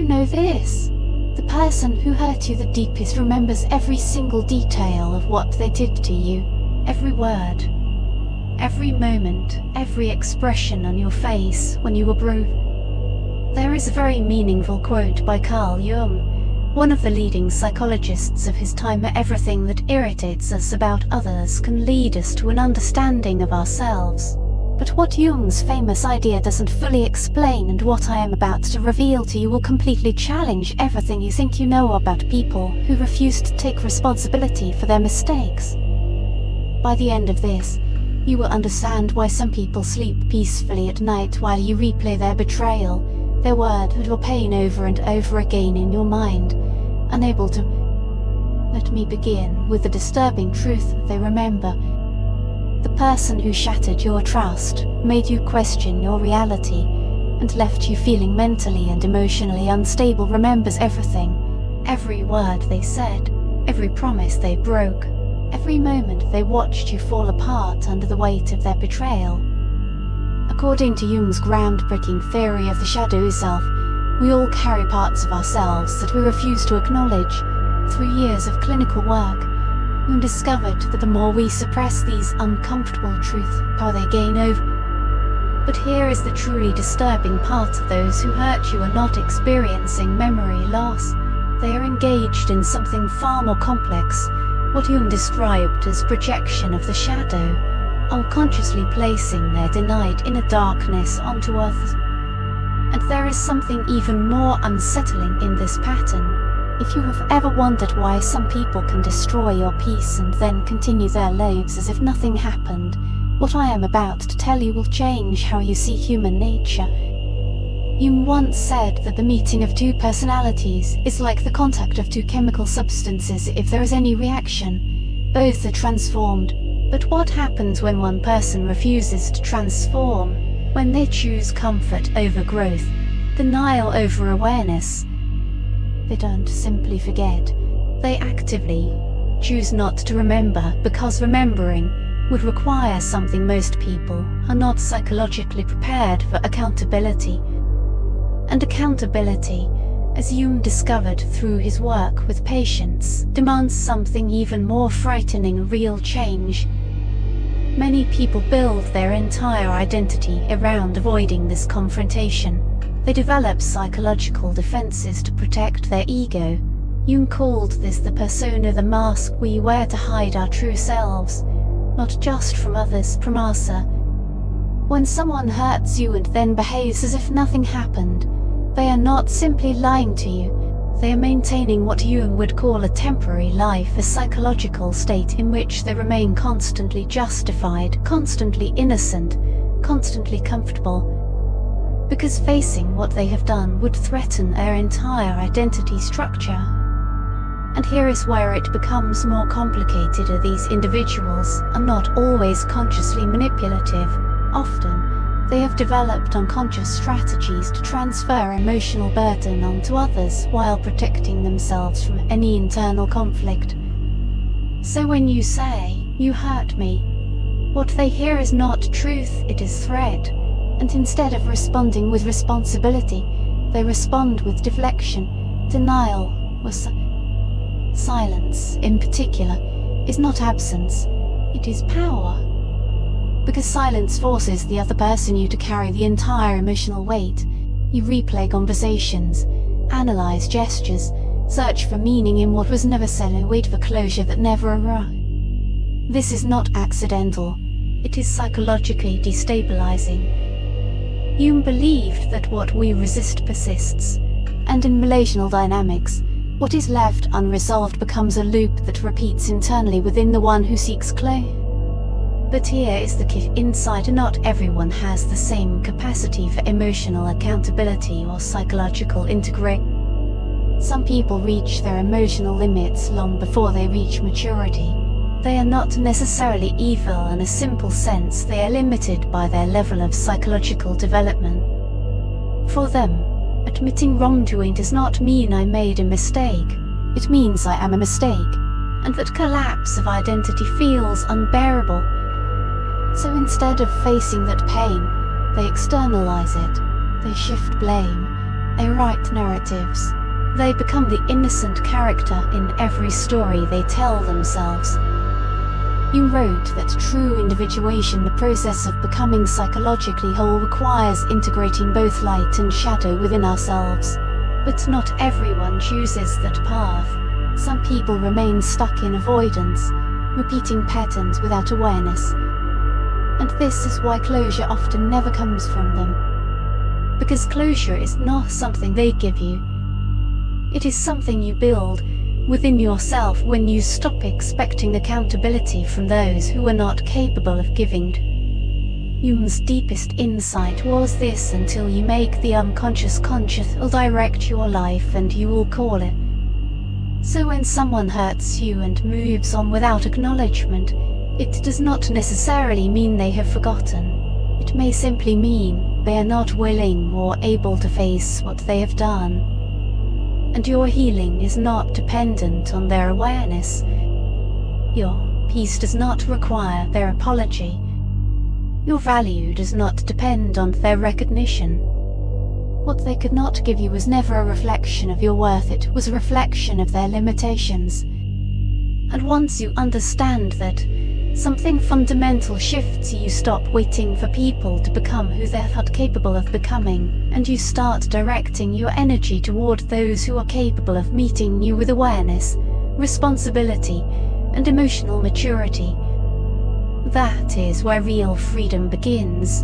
know this? The person who hurt you the deepest remembers every single detail of what they did to you, every word, every moment, every expression on your face when you were bruised. There is a very meaningful quote by Carl Jung, one of the leading psychologists of his time. Everything that irritates us about others can lead us to an understanding of ourselves. But what Jung's famous idea doesn't fully explain, and what I am about to reveal to you, will completely challenge everything you think you know about people who refuse to take responsibility for their mistakes. By the end of this, you will understand why some people sleep peacefully at night while you replay their betrayal, their word, and your pain over and over again in your mind, unable to. Let me begin with the disturbing truth that they remember. The person who shattered your trust, made you question your reality, and left you feeling mentally and emotionally unstable remembers everything. Every word they said, every promise they broke, every moment they watched you fall apart under the weight of their betrayal. According to Jung's groundbreaking theory of the shadow self, we all carry parts of ourselves that we refuse to acknowledge. Through years of clinical work, Jung discovered that the more we suppress these uncomfortable truths, the more they gain over. But here is the truly disturbing part: those who hurt you are not experiencing memory loss. They are engaged in something far more complex, what Jung described as projection of the shadow, unconsciously placing their denied inner darkness onto others. And there is something even more unsettling in this pattern. If you have ever wondered why some people can destroy your peace and then continue their lives as if nothing happened, what I am about to tell you will change how you see human nature. Jung once said that the meeting of two personalities is like the contact of two chemical substances. If there is any reaction, both are transformed. But what happens when one person refuses to transform, when they choose comfort over growth, denial over awareness? They don't simply forget, they actively choose not to remember, because remembering would require something most people are not psychologically prepared for: accountability. And accountability, as Jung discovered through his work with patients, demands something even more frightening: real change. Many people build their entire identity around avoiding this confrontation. They develop psychological defenses to protect their ego. Jung called this the persona, the mask we wear to hide our true selves, not just from others, from ourselves. When someone hurts you and then behaves as if nothing happened, they are not simply lying to you, they are maintaining what Jung would call a temporary life, a psychological state in which they remain constantly justified, constantly innocent, constantly comfortable. Because facing what they have done would threaten their entire identity structure. And here is where it becomes more complicated. These individuals are not always consciously manipulative. Often, they have developed unconscious strategies to transfer emotional burden onto others while protecting themselves from any internal conflict. So when you say, "You hurt me," what they hear is not truth, it is threat. And instead of responding with responsibility, they respond with deflection, denial, or silence, in particular, is not absence, it is power. Because silence forces the other person you to carry the entire emotional weight. You replay conversations, analyze gestures, search for meaning in what was never said, and wait for closure that never arrived. This is not accidental, it is psychologically destabilizing. Jung believed that what we resist persists, and in relational dynamics, what is left unresolved becomes a loop that repeats internally within the one who seeks closure. But here is the insight: not everyone has the same capacity for emotional accountability or psychological integration. Some people reach their emotional limits long before they reach maturity. They are not necessarily evil in a simple sense, they are limited by their level of psychological development. For them, admitting wrongdoing does not mean I made a mistake, it means I am a mistake, and that collapse of identity feels unbearable. So instead of facing that pain, they externalize it, they shift blame, They write narratives. They become the innocent character in every story they tell themselves. You wrote that true individuation, the process of becoming psychologically whole, requires integrating both light and shadow within ourselves. But not everyone chooses that path. Some people remain stuck in avoidance, repeating patterns without awareness. And this is why closure often never comes from them. Because closure is not something they give you. It is something you build within yourself when you stop expecting accountability from those who are not capable of giving. Jung's deepest insight was this: until you make the unconscious conscious, it'll direct your life and you will call it. So when someone hurts you and moves on without acknowledgement, it does not necessarily mean they have forgotten. It may simply mean they are not willing or able to face what they have done. And your healing is not dependent on their awareness. Your peace does not require their apology. Your value does not depend on their recognition. What they could not give you was never a reflection of your worth, it was a reflection of their limitations. And once you understand that, something fundamental shifts. You stop waiting for people to become who they're not capable of becoming, and you start directing your energy toward those who are capable of meeting you with awareness, responsibility, and emotional maturity. That is where real freedom begins.